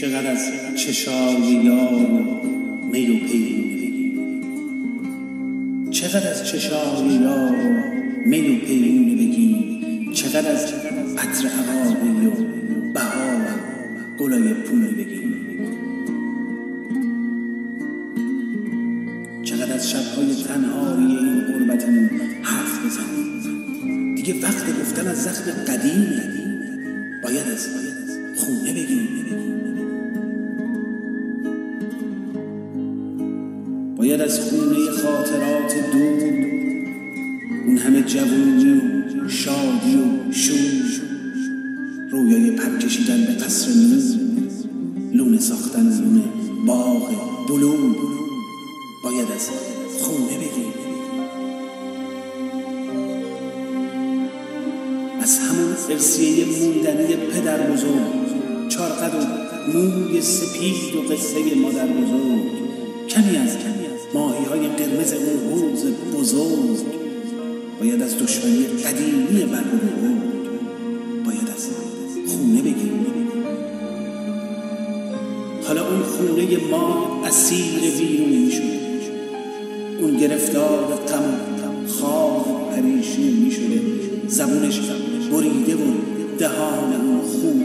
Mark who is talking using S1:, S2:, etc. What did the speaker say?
S1: چقدر از چشای یار می و پیرونه بگیم، چقدر از چشای یار می و پیرونه بگیم، چقدر از عطر عقاقی و بهار گلای پونه بگیم، چقدر از شبهای تنهایی این غربتمون حرف بزنیم. دیگه وقت گفتن از زخم قدیمه، باید از خونه بگیم، باید از خونه خاطرات دور، اون همه جوونی و شادی و شور، رویای پر کشیدن به قصر نور، لونه ساختن لونه باغ بلور، باید از خونه بگیم، از همون ارثیه موندنی پدر بزرگ، چارقد و موی سپید و قصه مادر بزرگ، کمی از ماهی های قرمز اون حوض بزرگ، باید از دشمنی قدیمی برگ و برگ، باید از خونه بگیم. حالا اون خونه ما اسیر ویرونی شده، اون گرفتار غم خواب پریشونی شده، زبونش بریده و دهان اون خون